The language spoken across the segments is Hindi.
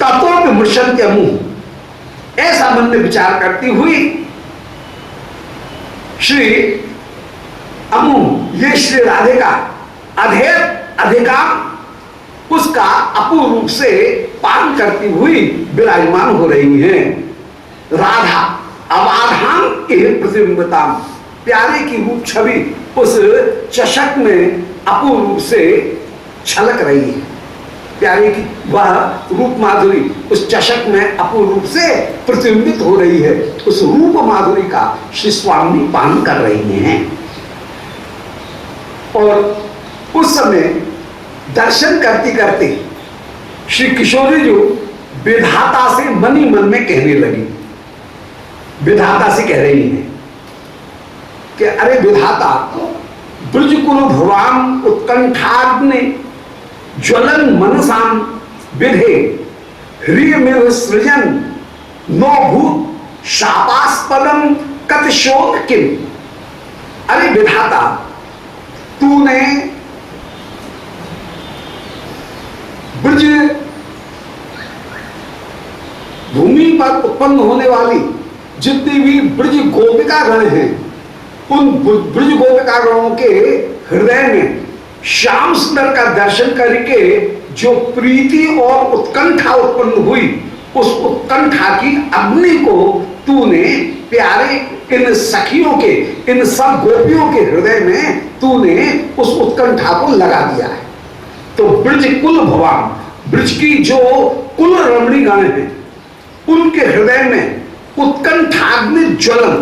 ततो विमृशन्ति अमु, ऐसा मन में विचार करती हुई श्री अमु, ये श्री राधे का अधिकाम उसका अपूर्व रूप से पान करती हुई विराजमान हो रही हैं। राधा अबाधान प्रतिबिंबता, प्यारे की रूप छवि उस चषक में अपूर्व रूप से छलक रही है। प्यारे की वह रूप माधुरी उस चषक में अपूर्व रूप से प्रतिबिंबित हो रही है। उस रूप माधुरी का श्री स्वामी पान कर रही हैं। और उस समय दर्शन करते करते श्री किशोरी जो विधाता से मन ही मन में कहने लगी, विधाता से कह रही है कि अरे विधाता, ब्रज कुरु भवान उत्कंठाग्नि ज्वलन मनसाम विधे ह्रियमिव सृजन नो भूत शापास्पदम कत शोक किम। अरे विधाता, तूने ब्रज भूमि पर उत्पन्न होने वाली जितनी भी ब्रज गोपिका गण हैं, उन ब्रज गोपिका गणों के हृदय में श्याम सुंदर का दर्शन करके जो प्रीति और उत्कंठा उत्पन्न हुई, उस उत्कंठा की अग्नि को तूने प्यारे इन सखियों के, इन सब गोपियों के हृदय में तूने उस उत्कंठा को लगा दिया है। तो ब्रज कुल भवान, ब्रज की जो कुल रमणी गण हैं, उनके हृदय में उत्कंठाग्नि ज्वलन,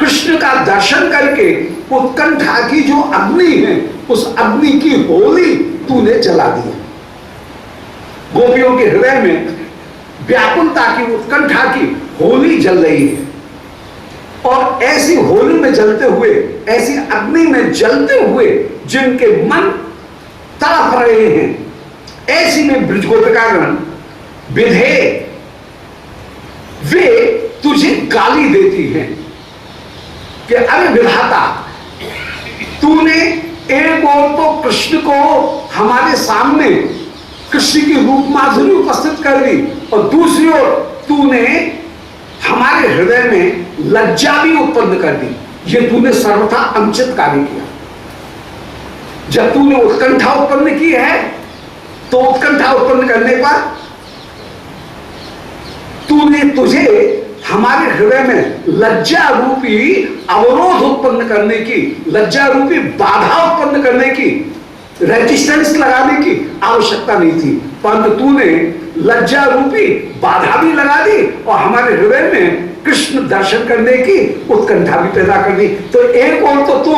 कृष्ण का दर्शन करके उत्कंठा की जो अग्नि है, उस अग्नि की होली तूने जला दी। गोपियों के हृदय में व्याकुलता की, उत्कंठा की होली जल रही है। और ऐसी होली में जलते हुए, ऐसी अग्नि में जलते हुए जिनके मन तड़प रहे हैं, ऐसी में ब्रज गोपिकागण विधे वे तुझे गाली देती हैं कि अरे विधाता, तूने एक और तो कृष्ण को हमारे सामने कृष्ण की रूप माधुरी उपस्थित कर दी, और दूसरी ओर तूने हमारे हृदय में लज्जा भी उत्पन्न कर दी। ये तूने सर्वथा अनुचित कार्य किया। जब तूने उत्कंठा उत्पन्न की है, तो उत्कंठा उत्पन्न करने पर तुझे हमारे हृदय में लज्जा रूपी अवरोध उत्पन्न करने की, लज्जा रूपी बाधा उत्पन्न करने की, रेजिस्टेंस लगाने की आवश्यकता नहीं थी, परंतु तूने लज्जा रूपी बाधा भी लगा दी और हमारे हृदय में कृष्ण दर्शन करने की उत्कंठा भी पैदा कर दी। तो एक ओर तो तू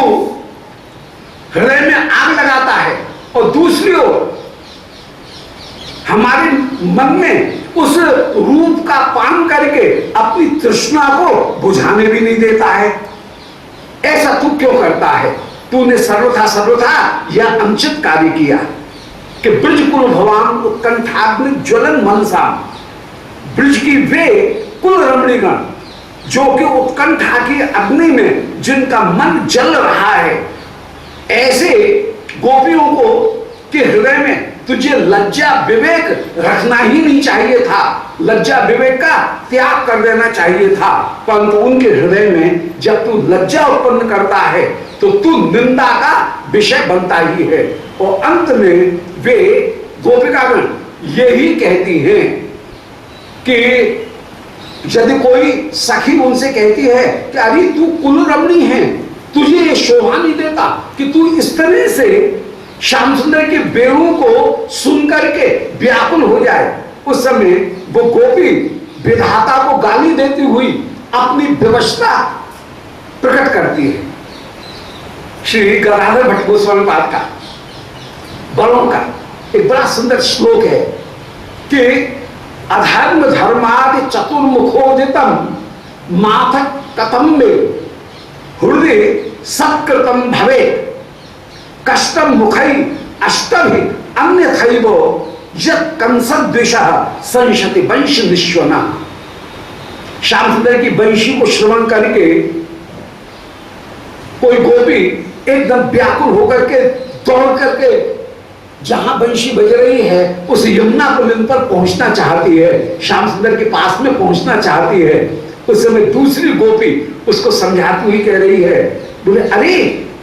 हृदय में आग लगाता है और दूसरी ओर हमारे मन में उस रूप का पान करके अपनी तृष्णा को बुझाने भी नहीं देता है। ऐसा तू क्यों करता है? तूने सर्वथा यह अनुचित कार्य किया कि ब्रज कुल भवान उत्कंठाग्नि ज्वलन मनसा, ब्रज की वे कुल रमणीगण जो कि उत्कंठा की अग्नि में जिनका मन जल रहा है, ऐसे गोपियों को के हृदय में तुझे लज्जा विवेक रखना ही नहीं चाहिए था, लज्जा विवेक का त्याग कर देना चाहिए था। परंतु उनके हृदय में जब तू लज्जा उत्पन्न करता है तो तू निंदा का विषय बनता ही है। और अंत में वे गोपिकागण यही कहती हैं कि यदि कोई सखी उनसे कहती है कि अरे तू कुल रमणी है, तुझे ये शोभा नहीं देता कि तू इस तरह से श्याम सुंदर के बेड़ों को सुन करके व्याकुल हो जाए, उस समय वो गोपी विधाता को गाली देती हुई अपनी विवशता प्रकट करती है। श्री गदाधर भट्ट गोस्वामी पाद का बड़ों का एक बड़ा सुंदर श्लोक है कि अधर्म धर्मादि चतुर्मुखोदितम माथ कथम में हृदय सत्कृतम भवे कष्टम मुखै अष्टभि अन्यथैव यत् कंसद्विषः संशति वंश निश्वना। श्याम सुंदर की वंशी को श्रवण करके कोई गोपी एकदम व्याकुल होकर के दौड़ करके जहां बंशी बज रही है उस यमुना पुलिन पर पहुंचना चाहती है, श्याम सुंदर के पास में पहुंचना चाहती है। उस समय दूसरी गोपी उसको समझाती हुई कह रही है, बोले अरे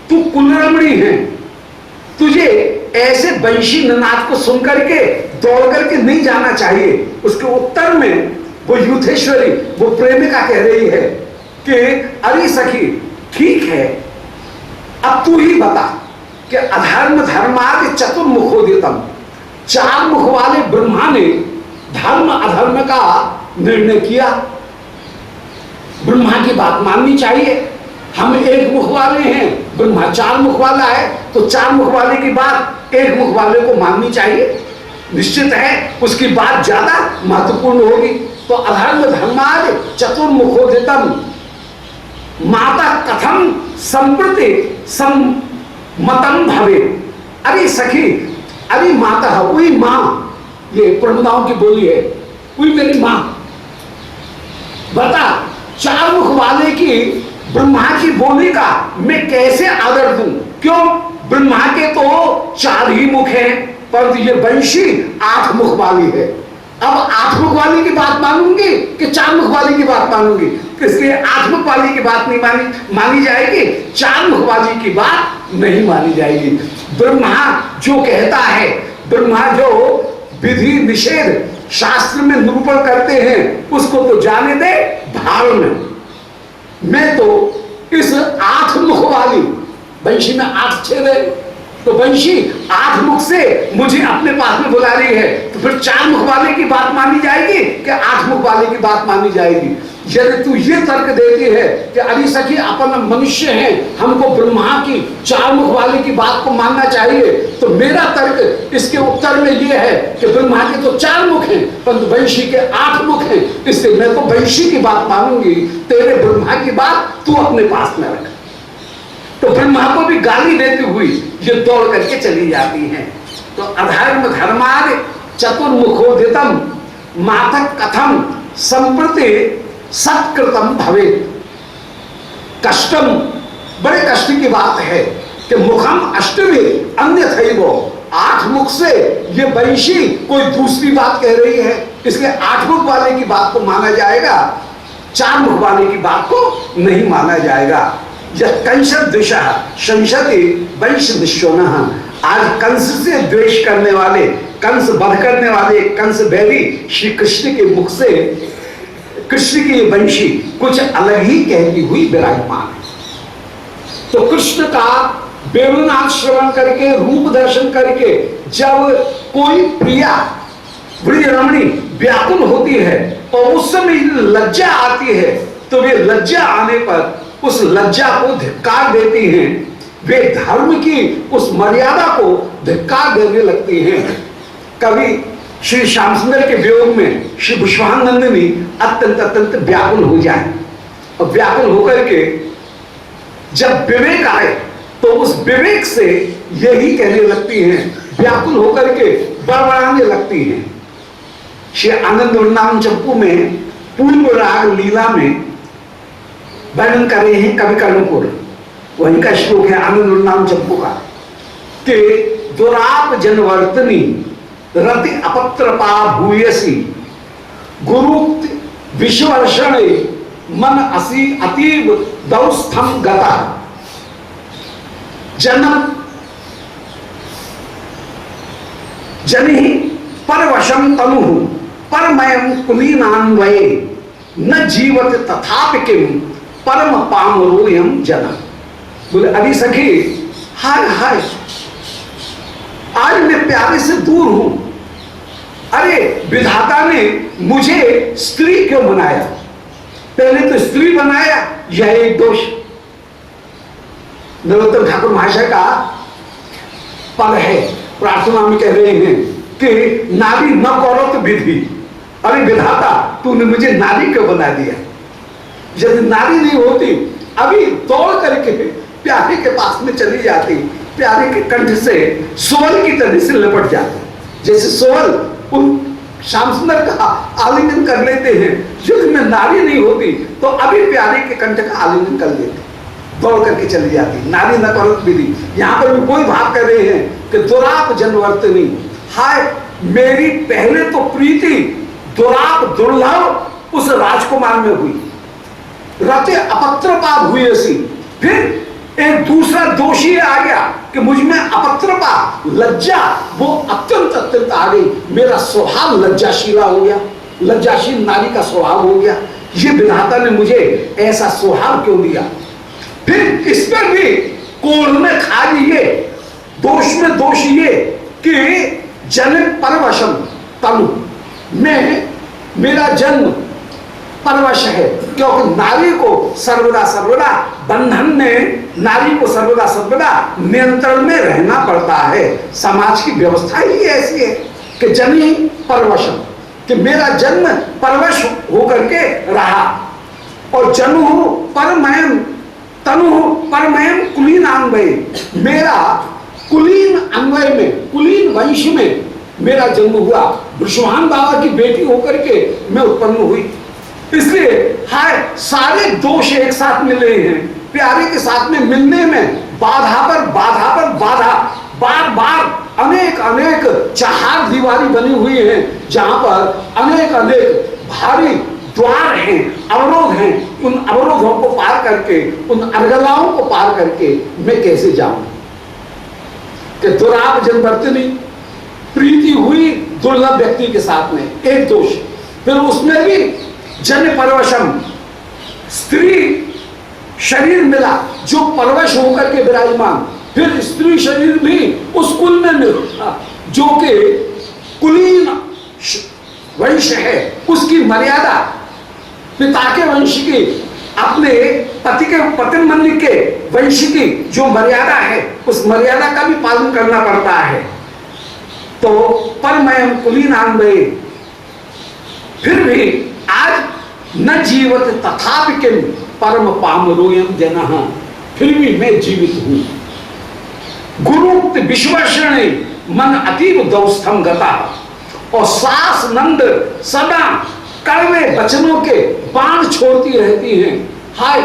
तू कुलरमणी है, तुझे ऐसे बंशी नाद को सुन करके दौड़ करके नहीं जाना चाहिए। उसके उत्तर में वो युद्धेश्वरी, वो प्रेमिका कह रही है कि अरे सखी ठीक है, अब तू ही बता कि अधर्म धर्मादि चतुर्मुखोदितम, चार मुख वाले ब्रह्मा ने धर्म अधर्म का निर्णय किया। ब्रह्मा की बात माननी चाहिए, हम एक मुख वाले हैं, ब्रह्मा चार मुख वाला है, तो चार मुख वाले की बात एक मुख वाले को माननी चाहिए। निश्चित है उसकी बात ज्यादा महत्वपूर्ण होगी। तो अधर्म धर्मादि चतुर्मुखोदितम माता कथम संप्रति सम्मतम भवे। अरे सखी, अरे माता, वही मां, ये प्रमदाओं की बोली है, वही मेरी मां, बता चार मुख वाले की ब्रह्मा की बोली का मैं कैसे आदर दूं? क्यों? ब्रह्मा के तो चार ही मुख हैं, परंतु ये बंशी 8 मुख वाली है। अब 8 मुख वाली की बात मानूंगी कि 4 मुख वाली की बात मानूंगी? इसलिए 8 मुख वाली की बात नहीं मानी जाएगी, 4 मुख वाली की बात नहीं मानी जाएगी। ब्रह्मा जो कहता है, ब्रह्मा जो विधि निषेध शास्त्र में निरूपण करते हैं, उसको तो जाने दे भाव में। मैं तो इस 8 मुख वाली बंशी में 8 छेद है, तो बंशी 8 मुख से मुझे अपने पास में बुला रही है, तो फिर 4 मुख वाले की बात मानी जाएगी कि 8 मुख वाले की बात मानी जाएगी? यदि तू ये तर्क देती है कि अरे सखी अपन मनुष्य हैं, हमको ब्रह्मा की 4 मुख वाले की बात को मानना चाहिए, तो मेरा तर्क इसके उत्तर में ये है कि ब्रह्मा के तो 4 मुख हैं, परंतु बंशी के 8 मुख हैं, इसलिए मैं तो बंशी की बात मानूंगी, तेरे ब्रह्मा की बात तू अपने पास में रख। तो ब्रह्मा को भी गाली देती हुई ये दौड़ करके चली जाती हैं। तो अधर्म धर्मादि चतुर्मुखोदितम मातक कथम संप्रति सत्कृतम भवे। कष्टम, बड़े कष्ट की बात है कि मुखम अष्टमी अन्यथैव, 8 मुख से ये बंशी कोई दूसरी बात कह रही है, इसलिए 8 मुख वाले की बात को माना जाएगा, 4 मुख वाले की बात को नहीं माना जाएगा। यह कंस द्वेषा संशति वंश निश्चोनः। आज कंस से द्वेष करने वाले, कंस वध करने वाले, कंस बैरी श्री कृष्ण के मुख से कृष्ण की वंशी कुछ अलग ही कहती हुई विराजमान है। तो कृष्ण का वेणुनाद श्रवण करके, रूप दर्शन करके जब कोई प्रिया बड़ी रमणी व्याकुल होती है और उस समय लज्जा आती है, तो वे लज्जा आने पर उस लज्जा को धिक्कार देती हैं, वे धर्म की उस मर्यादा को धिक्कार देने लगती हैं। कभी श्री श्याम सुंदर के वियोग में श्री विश्वानंदिनी अत्यंत अत्यंत व्याकुल हो जाए, और व्याकुल होकर के जब विवेक आए तो उस विवेक से यही कहने लगती हैं, व्याकुल होकर के बड़बड़ाने लगती हैं। श्री आनंद वृंदावन चंपू में पूर्व राग लीला में वर्णन कर रहे हैं कवि कर्णपुर, वहीं का श्लोक है आनंद वृंदावन चंपू का, कि दुराप जनवर्तनी रति अपत्रपा भूयसी गुरु विश्वर्षण मन असी अतीव दौस्थम गता। जन्म जनि परवशम तनु परमयम कुलीनान्वये न जीवत तथापि किम परम पामरोयम जन। बोले अभी सखी, हाय हाय, आज मैं प्यारे से दूर हूं। अरे विधाता ने मुझे स्त्री क्यों बनाया? पहले तो स्त्री बनाया, यह एक दोष। नरोत्तम ठाकुर महाशय का पद है, प्रार्थना में कह रहे हैं कि नारी न करो तो विधि। अरे विधाता, तूने मुझे नारी क्यों बना दिया? यदि नारी नहीं होती, अभी दौड़ करके प्यारे के पास में चली जाती, प्यारे के कंठ से सोवल की तरह से लपट जाती, जैसे सोवल उन श्याम सुंदर का आलिंगन कर लेते हैं। यदि मैं नारी नहीं होती तो अभी प्यारे के कंठ का आलिंगन कर लेते। दौड़ करके चली जाती, नारी न करत विधि। यहाँ पर भी कोई भाव कर रहे हैं कि दुराप जनवर्तनी, हाय मेरी पहले तो प्रीति दुराप दुर्लभ उस राजकुमार में हुई, रते अपत्रपा हुई ऐसी। फिर एक दूसरा दोषी आ गया कि मुझ में अपत्रपा लज्जा वो अत्यंत अत्यंत आ गई, मेरा स्वभाव लज्जाशीला हो गया, लज्जाशील नारी का स्वभाव हो गया। ये विधाता ने मुझे ऐसा स्वभाव क्यों दिया। फिर इस पर भी कोण में खा लिए, दोष में दोष ये कि जन परवशम तनु में मेरा जन्म परवश है, क्योंकि नारी को सर्वदा सर्वदा बंधन में, नारी को सर्वदा सर्वदा नियंत्रण में रहना पड़ता है। समाज की व्यवस्था ही ऐसी है कि जनी परवशम, कि मेरा जन्म परवश होकर के रहा। और जनु परमयम तनु परमयम कुलीन अन्वय, मेरा कुलीन अन्वय में, कुलीन वंश में मेरा जन्म हुआ, विश्वान बाबा की बेटी होकर के मैं उत्पन्न हुई। इसलिए हाय सारे दोष एक साथ मिल रहे हैं, प्यारे के साथ में मिलने में बाधा पर बाधा पर बाधा, बार बार अनेक अनेक चार दीवारी बनी हुई है, जहां पर अनेक अनेक भारी द्वार हैं, अवरोध हैं। उन अवरोधों को पार करके, उन अर्गलाओं को पार करके मैं कैसे जाऊं। कि दुराप जनवर्तनी, प्रीति हुई दुर्लभ व्यक्ति के साथ में, एक दोष। फिर उसमें भी जन परवशम, स्त्री शरीर मिला जो परवश होकर के विराजमान। फिर स्त्री शरीर भी उस कुल में मिला जो कि कुलीन वंश है, उसकी मर्यादा पिता के वंश की, अपने पति के पतिमन्य के वंश की जो मर्यादा है, उस मर्यादा का भी पालन करना पड़ता है। तो परमयम कुलीनान्वय, फिर भी आज न जीवत तथापि किम परम पामरोयम जनः, फिर भी मैं जीवित हूं। गुरुक्त विश्वषण मन अतीव दौस्थम गता, और सास नंद सदा कड़वे वचनों के बाण छोड़ती रहती हैं। हाय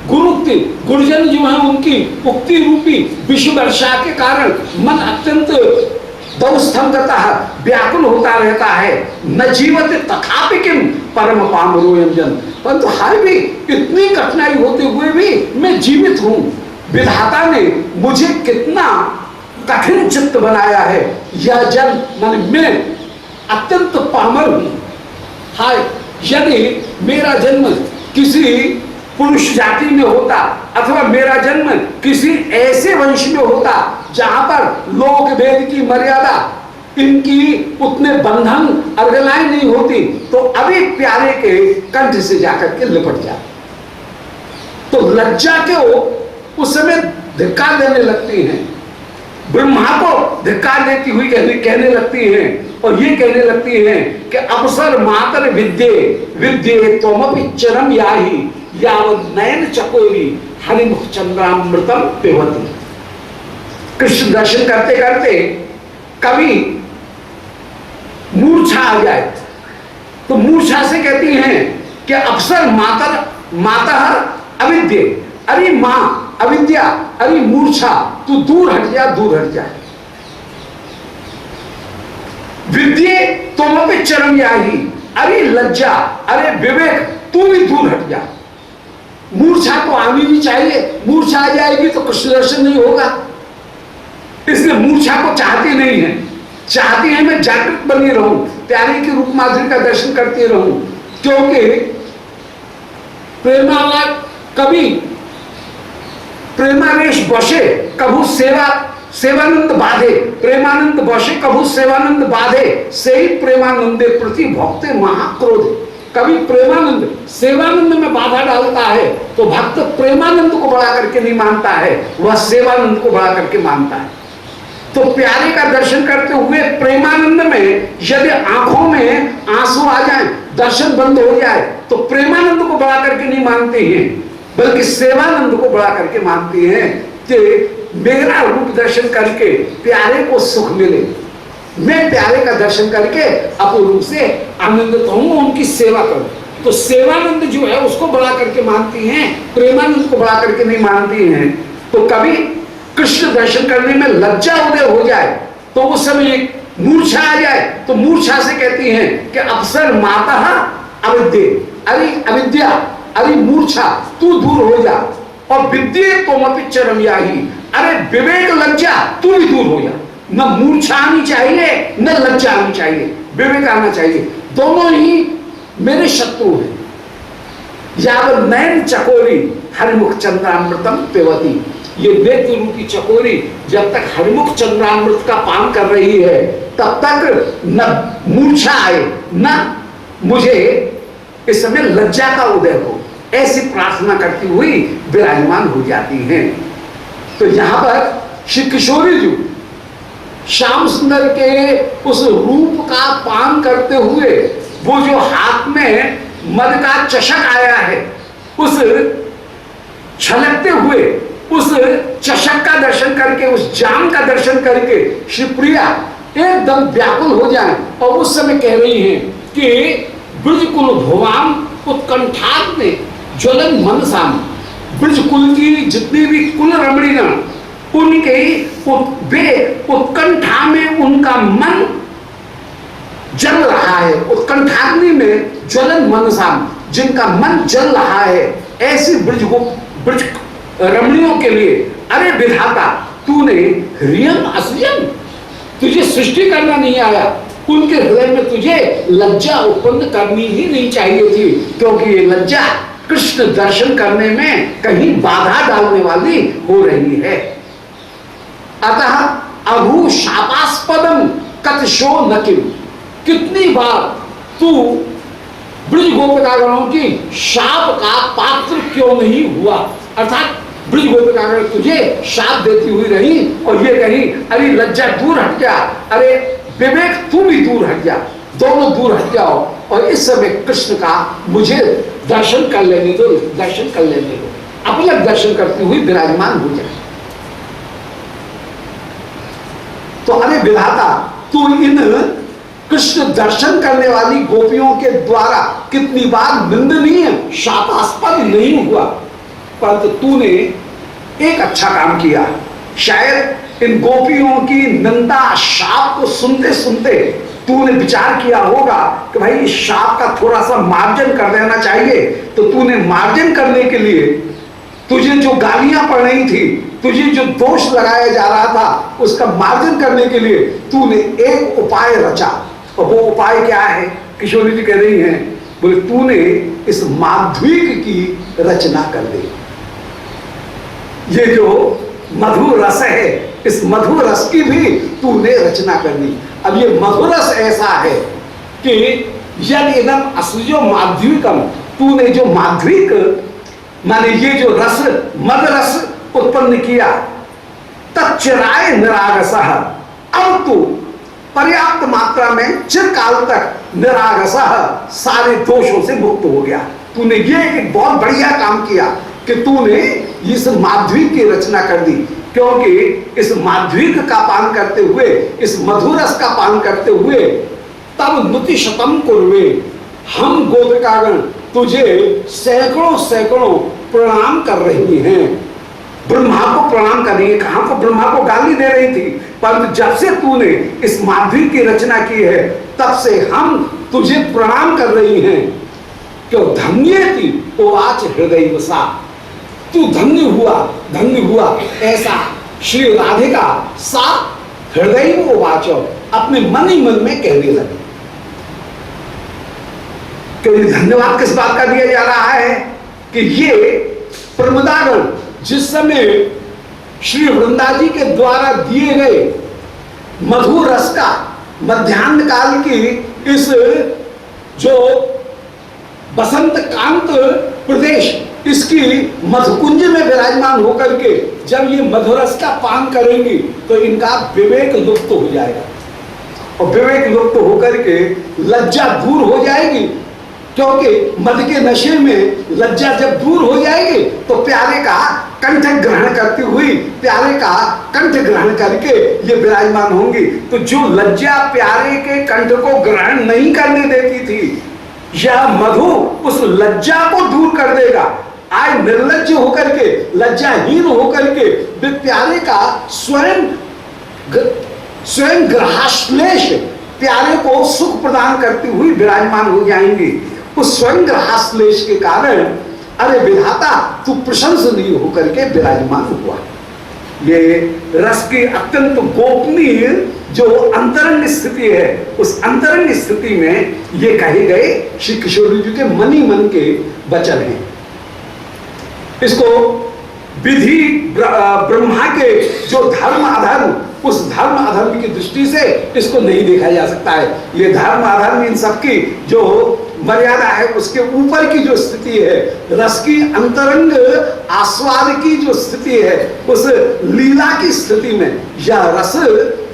गुरुक्ति, गुरुजन जो है उनकी उक्ति रूपी विश्व वर्षा के कारण मन अत्यंत दौस्तंगता व्याकुल होता रहता है। न जीवत तथापि किम परम पामरोयम जन, परंतु हाय भी इतनी कठिनाई होते हुए भी मैं जीवित हूं। विधाता ने मुझे कितना कठिन चित्त बनाया है। यह जन मन में अत्यंत पामर हूं। हाय यदि मेरा जन्म किसी पुरुष जाति में होता, अथवा मेरा जन्म किसी ऐसे वंश में होता जहां पर लोक वेद की मर्यादा, इनकी उतने बंधन अर्गलाएं नहीं होती, तो अभी प्यारे के कंठ से जाकर के लिपट जाए। तो लज्जा के उस समय धिक्कार देने लगती हैं, ब्रह्मा को धिक्कार देती हुई कहने लगती हैं, और ये कहने लगती हैं कि अवसर मातर विद्ये विद्ये त्वमपि चरम याहि यावत् नयन चकोरी हरिमुख चंद्रामृतम पिबति। कृष्ण दर्शन करते करते कभी मूर्छा आ जाए तो मूर्छा से कहती हैं कि अवसर माता अविद्य, अरे मां अविद्या, अरे मूर्छा तू दूर हट जा, दूर हट जा। विद्ये तुम चरम याही, अरे लज्जा, अरे विवेक तू भी दूर हट जा। मूर्छा को आनी भी चाहिए, मूर्छा आ जाएगी तो कृष्ण दर्शन नहीं होगा। इसलिए मूर्छा को चाहती नहीं है, चाहती है मैं जागृत बनी रहूं, प्यारी की रूप माधुरी का दर्शन करती रहूं। क्योंकि प्रेमाला कभी प्रेमावेश बसे कभू सेवानंद बाधे, प्रेमानंद बसे कभू सेवानंद बाधे, से ही प्रेमानंदे प्रति भक्ते महाक्रोध। कभी प्रेमानंद सेवानंद में बाधा डालता है तो भक्त प्रेमानंद को बढ़ा करके नहीं मानता है, वह सेवानंद को बढ़ा करके मानता है। तो प्यारे का दर्शन करते हुए प्रेमानंद में यदि आंखों में आंसू आ जाए, दर्शन बंद हो जाए, तो प्रेमानंद को बढ़ा करके नहीं मानते हैं, बल्कि सेवानंद को बढ़ा करके मानती हैं कि मेरा रूप दर्शन करके प्यारे को सुख मिले, मैं प्यारे का दर्शन करके अपूर्व से आनंदित हूं, उनकी सेवा करूं। तो सेवानंद जो है उसको बड़ा करके मानती हैं, प्रेमानंद को बड़ा करके नहीं मानती हैं। तो कभी कृष्ण दर्शन करने में लज्जा उदय हो जाए तो उस समय मूर्छा आ जाए तो मूर्छा से कहती हैं कि अवसर माता अविद्या, अरे अविद्या, अरे मूर्छा तू दूर हो जा, और विद्ये तोमपि चरमयाही, अरे विवेक लज्जा तू भी दूर हो जा। न मूर्छा आनी चाहिए न लज्जा आनी चाहिए, विवेक आना चाहिए। दोनों ही मेरे शत्रु हैं। यावत नैन चकोरी हरिमुख चंद्रामृतम पेवती, ये नेत्र रूपी चकोरी जब तक हरिमुख चंद्रामृत का पान कर रही है तब तक न मूर्छा आए न मुझे इस समय लज्जा का उदय हो, ऐसी प्रार्थना करती हुई विराजमान हो जाती हैं। तो यहां पर श्री किशोरी जी श्याम सुंदर के उस रूप का पान करते हुए वो जो हाथ में मद का चषक आया है, उस छलकते हुए उस चषक का दर्शन करके, उस जाम का दर्शन करके श्री प्रिया एकदम व्याकुल हो जाए और उस समय कह रही हैं कि ब्रज कुल भुवाम उत्कंठाग्नि में ज्वलन मनसाम, ब्रज कुल की जितनी भी कुल रमणीगण उनके वे उत्कंठा में उनका मन जल रहा है, उत्कंठाग्नि में ज्वलन मनसाम, जिनका मन जल रहा है, ऐसी ब्रज रमणियों के लिए अरे विधाता तूने ह्रियम असलियम, तुझे सृष्टि करना नहीं आया, उनके हृदय में तुझे लज्जा उत्पन्न करनी ही नहीं चाहिए थी, क्योंकि ये लज्जा कृष्ण दर्शन करने में कहीं बाधा डालने वाली हो रही है। अतः अभू शापास्पदम कतशो नकिम, कितनी बार तू ब्रज गोपिकागणों की शाप का पात्र क्यों नहीं हुआ, अर्थात ब्रज गोपिकागण तुझे शाप देती हुई रही और ये कही अरे लज्जा दूर हट जा, अरे विवेक तू भी दूर हट जा, दोनों दूर हट जाओ और इस समय कृष्ण का मुझे दर्शन कर लेने दो, दर्शन कर लेने दो, अपना दर्शन करती हुई विराजमान हो जाए। तो अरे विधाता तू इन कृष्ण दर्शन करने वाली गोपियों के द्वारा कितनी बार निंदनीय शापास्पद नहीं हुआ, परंतु तूने एक अच्छा काम किया। शायद इन गोपियों की निंदा शाप को सुनते सुनते तूने विचार किया होगा कि भाई इस शाप का थोड़ा सा मार्जन कर देना चाहिए, तो तूने मार्जन करने के लिए तुझे जो गालियां पड़ रही थी, तुझे जो दोष लगाया जा रहा था, उसका मार्जन करने के लिए तूने एक उपाय रचा। और वो उपाय क्या है? किशोरी जी कह रही हैं, बोले तूने इस माध्विक की रचना कर दी। ये जो मधुर रस है, इस मधुर रस की भी तूने रचना कर दी। अब ये मधुर रस ऐसा है कि यदि इदम असुजो माध्विकम, तूने जो माध्विक माने ये जो रस मद रस उत्पन्न किया, तच्चराय निरागसः, अब तू पर्याप्त मात्रा में चिरकाल तक निरागसः सारे दोषों से मुक्त हो गया। तूने ये एक बहुत बढ़िया काम किया कि तूने इस माध्विक की रचना कर दी, क्योंकि इस माध्विक का पान करते हुए, इस मधुरस का पान करते हुए तब नुति शतम कुर्वे, हम गोपिकागण तुझे सैकड़ों सैकड़ों प्रणाम कर रही हैं। ब्रह्मा को प्रणाम कर रही है, कहां को ब्रह्मा को गाली दे रही थी, परंतु जब से तूने इस माध्वी की रचना की है तब से हम तुझे प्रणाम कर रही हैं। क्यों? धन्य थी तो आज हृदय वसा, तू धन्य हुआ ऐसा श्री राधिका सा हृदय को वाचो, अपने मन ही मन में कहने लगे। क्योंकि धन्यवाद किस बात का दिया जा रहा है कि ये प्रमदागण जिस समय श्री वृंदा जी के द्वारा दिए गए मधुर रस का मध्याह्न काल की इस जो बसंत कांत प्रदेश, इसकी मधुकुंज में विराजमान होकर के जब ये मधुरस का पान करेंगी तो इनका विवेक लुप्त हो जाएगा, और विवेक लुप्त होकर के लज्जा दूर हो जाएगी। क्योंकि मद के नशे में लज्जा जब दूर हो जाएगी तो प्यारे का कंठ ग्रहण करती हुई, प्यारे का कंठ ग्रहण करके ये विराजमान होंगी। तो जो लज्जा प्यारे के कंठ को ग्रहण नहीं करने देती थी, यह मधु उस लज्जा को दूर कर देगा। आज निर्लज्ज होकर के, लज्जाहीन होकर के वे प्यारे का स्वयं ग्रहाश्लेष, प्यारे को सुख प्रदान करती हुई विराजमान हो जाएंगे। उस स्वयं ग्रहाश्लेष के कारण अरे विधाता तू प्रशंसनीय होकर के विराजमान हुआ। ये रस की अत्यंत गोपनीय जो अंतरंग स्थिति है, उस अंतरंग स्थिति में ये कहे गए श्री किशोर जी के मनी मन के वचन हैं। इसको विधि ब्रह्मा के जो धर्म अधर्म, उस धर्म अधर्म की दृष्टि से इसको नहीं देखा जा सकता है। ये धर्म अधर्म इन सबकी जो मर्यादा है, उसके ऊपर की जो स्थिति है, रस की अंतरंग आस्वाद की जो स्थिति है, उस लीला की स्थिति में यह रस,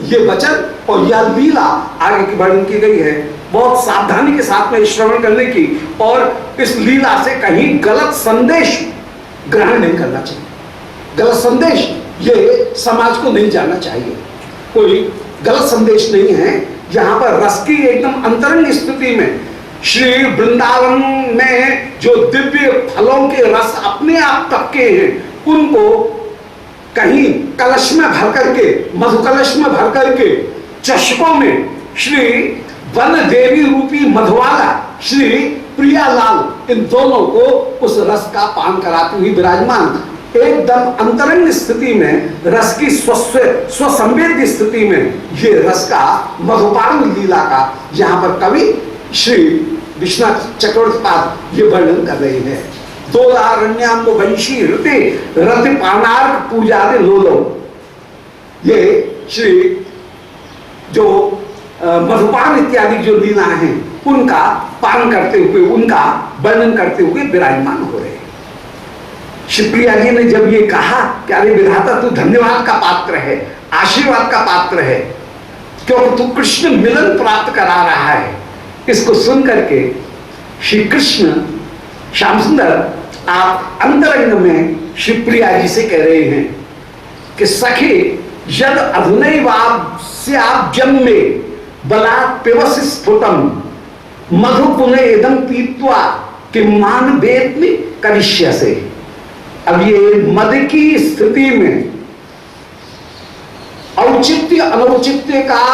ये वचन और यह लीला आगे की वर्णन की गई है। बहुत सावधानी के साथ में श्रवण करने की, और इस लीला से कहीं गलत संदेश ग्रहण नहीं करना चाहिए। गलत संदेश ये समाज को नहीं जाना चाहिए। कोई गलत संदेश नहीं है। यहाँ पर रस की एकदम अंतरंग स्थिति में श्री वृंदावन में जो दिव्य फलों के रस अपने आप टपके हैं, उनको कहीं कलश में भर करके, मधु कलश में भर करके चषकों में श्री वन देवी रूपी मधुवाला श्री प्रियालाल, इन दोनों को उस रस का पान कराती हुई विराजमान, एकदम अंतरंग स्थिति में, रस की स्वसंवेद स्थिति में, ये रस का मधुपान लीला का यहाँ पर कवि श्री विश्वनाथ चक्रवर्ती ये वर्णन कर रहे हैं। दोलारण्याम्ब वंशी हृदय रति पानार्क पूजा लोलो, ये श्री जो मधुपान इत्यादि जो लीला हैं, उनका पान करते हुए, उनका वर्णन करते हुए विराजमान हो रहे हैं। शिवप्रिया जी ने जब ये कहा कि अरे विधाता तू धन्यवाद का पात्र है, आशीर्वाद का पात्र है, क्योंकि तू कृष्ण मिलन प्राप्त करा रहा है, इसको सुन करके श्री कृष्ण श्याम सुंदर आप अंतरंग में शिवप्रिया जी से कह रहे हैं कि सखी यद अधुनैवास्याब्जं में बलात् पिबसि स्फुटं मधु पुनः इदं पीत्वा किमान वेत्मि करिष्यसे। अब ये मद की स्थिति में औचित्य अनौचित्य का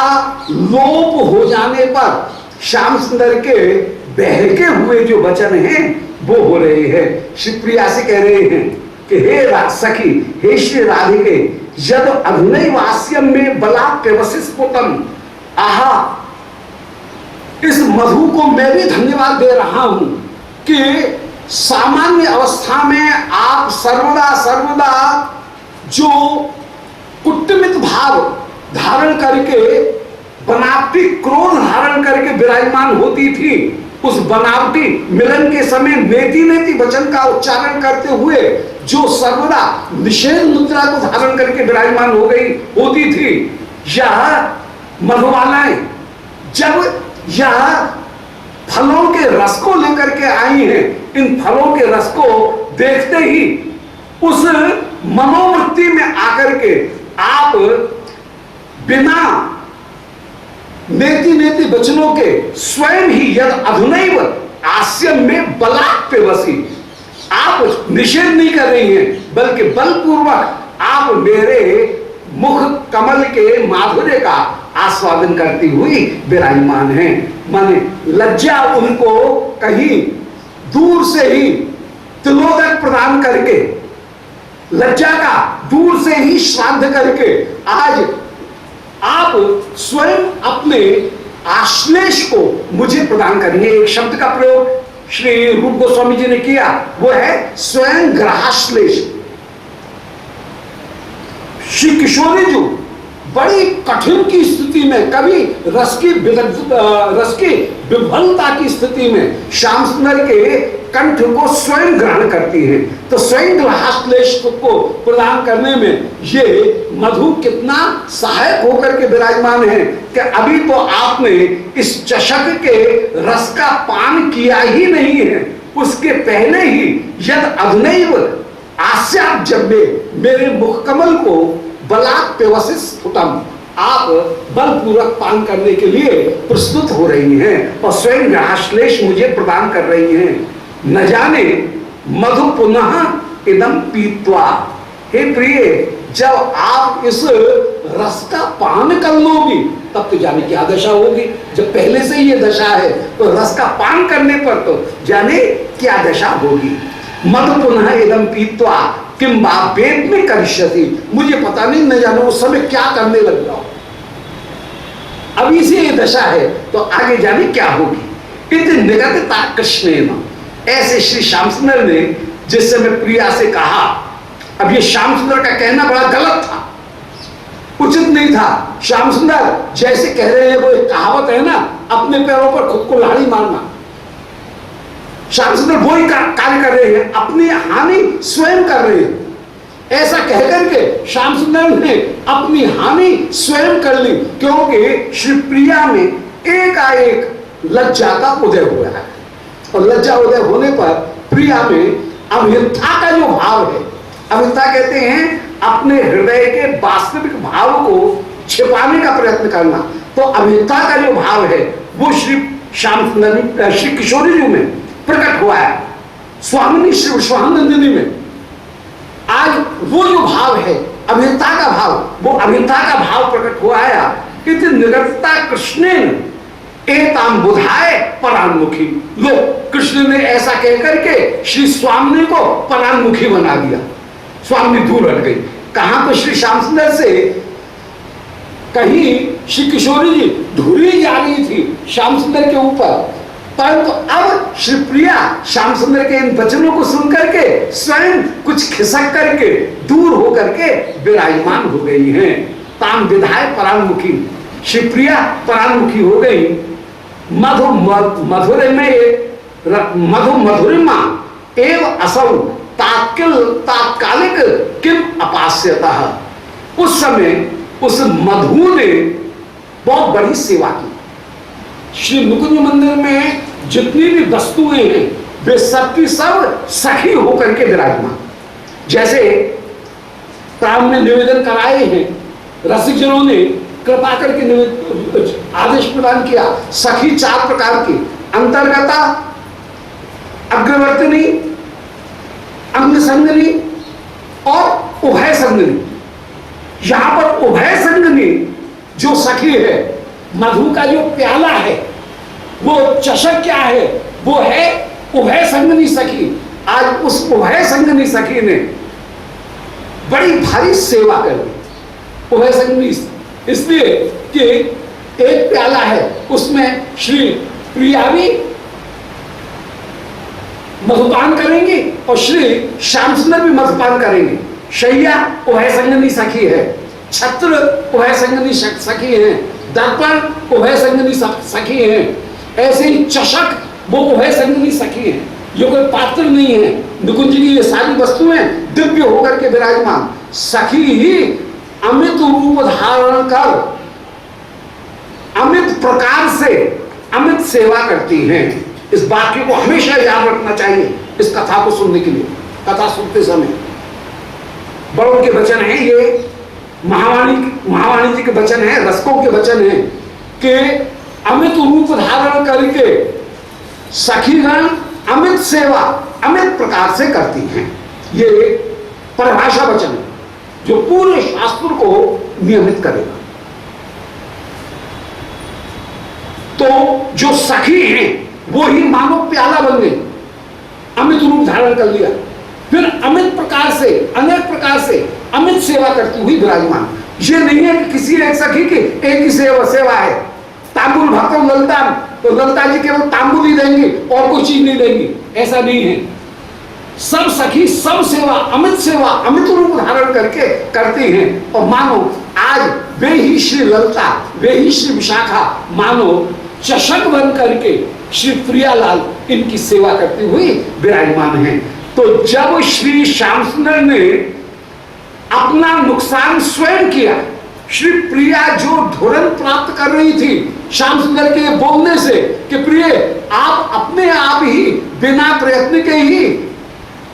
लोप हो जाने पर श्याम सुंदर के बहके हुए जो वचन हैं वो हो रहे हैं। शिवप्रिया से कह रहे हैं कि हे सखी, हे श्री राधिके, यद अधुनैवास्यं में बलात् पिबसि स्फुटं, आहा, इस मधु को मैं भी धन्यवाद दे रहा हूं कि सामान्य अवस्था में आप सर्वदा जो कुटमित भाव धारण करके, बनावटी क्रोध धारण करके विराजमान होती थी, उस बनावटी मिलन के समय नेति नेति वचन का उच्चारण करते हुए जो सर्वदा निषेध मुद्रा को धारण करके विराजमान हो गई होती थी, यह मधुबालाएं जब यह फलों के रस को लेकर के आई हैं, इन फलों के रस को देखते ही उस मनोवृत्ति में आकर के आप बिना नेति नेति वचनों के स्वयं ही यद अधुनैव आस्यं में बलात् पिबसि, आप निषेध नहीं कर रही हैं, बल्कि बलपूर्वक आप मेरे मुख कमल के माधुर्य का आस्वादन करती हुई विराजमान हैं। माने लज्जा उनको कहीं दूर से ही तिलोदक प्रदान करके, लज्जा का दूर से ही श्राद्ध करके आज आप स्वयं अपने आश्लेष को मुझे प्रदान करेंगे। एक शब्द का प्रयोग श्री रूप गोस्वामी जी ने किया, वो है स्वयं ग्रहाश्लेष। श्री किशोरी जी बड़ी कठिन की स्थिति में, कभी रस की विफलता की स्थिति में श्याम सुंदर के कंठ को स्वयं ग्रहण करती है। तो स्वयं ग्रहाश्लेष को प्रदान करने में ये मधु कितना सहायक होकर के विराजमान है कि अभी तो आपने इस चषक के रस का पान किया ही नहीं है, उसके पहले ही यद अधुनैव आस्याब्जं में मेरे मुख कमल को बलात् पिबसि स्फुटं, आप बलपूर्वक पान करने के लिए प्रस्तुत हो रही हैं और स्वयं ग्रहाश्लेष मुझे प्रदान कर रही हैं। न जाने मधु पुनः इदम पीत्वा, हे प्रिय, जब आप इस रस का पान कर लोगी तब तो जाने क्या दशा होगी। जब पहले से ये दशा है तो रस का पान करने पर तो जाने क्या दशा होगी। मधु पुनः इदम पीत्वा किम बा वेद में करिष्यति, मुझे पता नहीं, न जानो उस समय क्या करने लग जाओ। अभी से ये दशा है तो आगे जाने क्या होगी। इतनी निगतता कृष्ण, ऐसे श्री श्याम सुंदर ने जिस समय प्रिया से कहा, अब ये श्याम सुंदर का कहना बड़ा गलत था, उचित नहीं था। श्याम सुंदर जैसे कह रहे हैं, वो एक कहावत है ना, अपने पैरों पर खुद को लाड़ी मारना। श्याम सुंदर वही कार्य कर रहे हैं, अपनी हानि स्वयं कर रहे हैं। ऐसा कहकर के श्याम सुंदर ने अपनी हानि स्वयं कर ली, क्योंकि श्री प्रिया में एकाएक लज्जा का उदय हुआ है और लज्जा उदय होने पर प्रिया में अभिन्नता का जो भाव है, अभिन्नता कहते हैं अपने हृदय के वास्तविक भाव को छिपाने का प्रयत्न करना, तो अभिन्नता का जो भाव है वो श्री श्याम सुंदर, श्री किशोरी जी में प्रकट हुआ है। स्वामिनी श्री विश्वानंदिनी में आज वो जो भाव है अभिन्नता का भाव, वो अभिन्नता का भाव प्रकट हुआ है। कि निरंतरता कृष्णेन एताम बुधाए परान्मुखी, लो कृष्ण ने ऐसा कहकर के श्री स्वामी को परान्मुखी बना दिया। स्वामी दूर हट गई। कहां तो श्री श्याम सुंदर से कहीं श्री किशोरी जी धुरी जा रही थी श्याम सुंदर के ऊपर, परंतु अब श्री प्रिया श्याम सुंदर के इन वचनों को सुनकर के स्वयं कुछ खिसक करके दूर होकर के विराजमान हो गई हैं। ताम विधाय परान्मुखी, श्री प्रिया परान्मुखी हो गई। मधु मधुरिमा एव असौ तात्कालिक किम अपास्यतः, उस समय उस मधु ने बहुत बड़ी सेवा की। श्री मुकुंज मंदिर में जितनी भी वस्तुएं हैं वे सबकी सब सखी होकर के विराजमान। जैसे प्रारंभ में निवेदन कराए हैं, रसिकजनों ने कृपा करके आदेश प्रदान किया। सखी 4 प्रकार की, अंतर्गता, अग्रवर्तिनी, अंग संगनी और उभय संगनी। यहां पर उभय संगनी जो सखी है, मधु का जो प्याला है, वो चषक क्या है, वो है उभय संगनी सखी। आज उस उभय संगनी सखी ने बड़ी भारी सेवा कर दी। उभय संगनी इसलिए कि एक प्याला है, उसमें श्री प्रिया भी मधुपान करेंगे और श्री श्याम सुंदर भी मधुपान करेंगे। शैया उभय संगनी सखी है, छत्र उभय संगनी सखी है, दर्पण उभय संगनी सखी है, ऐसे ही चषक वो उभय संगनी सखी है। जो कोई पात्र नहीं है, निकुंज की ये सारी वस्तुएं दिव्य होकर के विराजमान। सखी ही अमित रूप धारण कर अमित प्रकार से अमित सेवा करती हैं। इस वाक्य को हमेशा याद रखना चाहिए इस कथा को सुनने के लिए। कथा सुनते समय बड़ों के वचन है, ये महावाणी जी के वचन है, रसकों के वचन है कि अमित रूप धारण करके सखीगण अमित सेवा अमित प्रकार से करती हैं। ये परिभाषा वचन है जो पूरे शास्त्र को नियमित करेगा। तो जो सखी हैं वो ही मानो प्याला बन गई, अमित रूप धारण कर लिया, फिर अमित प्रकार से अनेक प्रकार से अमित सेवा करती हुई विराजमान। ये नहीं है कि किसी एक सखी की एक ही सेवा है। तांबुल भक्तों ललता, तो ललता जी केवल तांबुल ही देंगी और कोई चीज नहीं देंगी, ऐसा नहीं है। सब सखी सब सेवा अमित रूप धारण करके करती हैं। और मानो आज वे ही श्री ललता, वे ही श्री विशाखा मानो चषक बन करके श्री प्रियालाल इनकी सेवा करती हुई विराजमान हैं। तो जब श्री श्याम सुंदर ने अपना नुकसान स्वयं किया, श्री प्रिया जो धुरन प्राप्त कर रही थी श्याम सुंदर के बोलने से कि प्रिय आप अपने आप ही बिना प्रयत्न के ही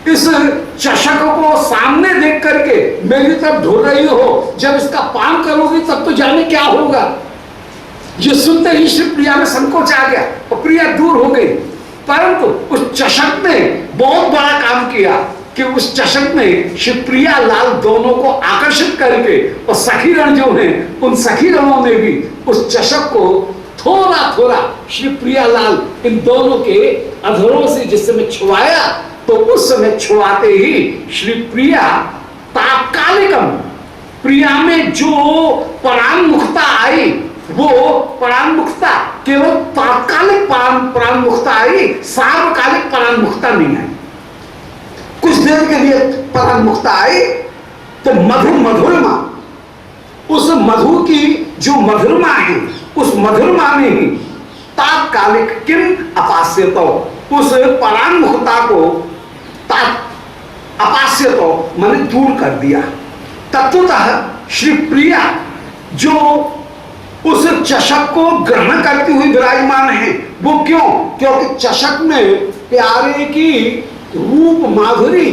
इस चषक को सामने देख करके मेरी तरफ ढोल रही हो, जब इसका पान करोगी तब तो जाने क्या होगा। ये सुनते ही श्री प्रिया में संकोच आ गया और प्रिया दूर हो गई। परंतु उस चषक ने बहुत बड़ा काम किया कि उस चषक में श्री प्रिया लाल दोनों को आकर्षित करके, और सखीरण जो है उन सखीरणों ने भी उस चषक को थोड़ा थोड़ा श्री प्रिया लाल इन दोनों के अधरों से जिस समय छुआया, तो उस समय छुआते ही श्री प्रिया तात्कालिकम, प्रिया में जो परांमुखता आई वो परांमुखता केवल तात्कालिक परांमुखता आई, सार्वकालिक परांमुखता नहीं आई। कुछ देर के लिए परांमुखता आई तो मधुरमा, उस मधु की जो मधुरमा है उस मधुरमा में ही तात्कालिक किम अपास्यतो, उस परांमुखता को अपास्यतो माने दूर कर दिया। तत्वतः श्री प्रिया जो उस चषक को ग्रहण करती हुई विराजमान है, वो क्यों? क्योंकि चषक में प्यारे की रूप माधुरी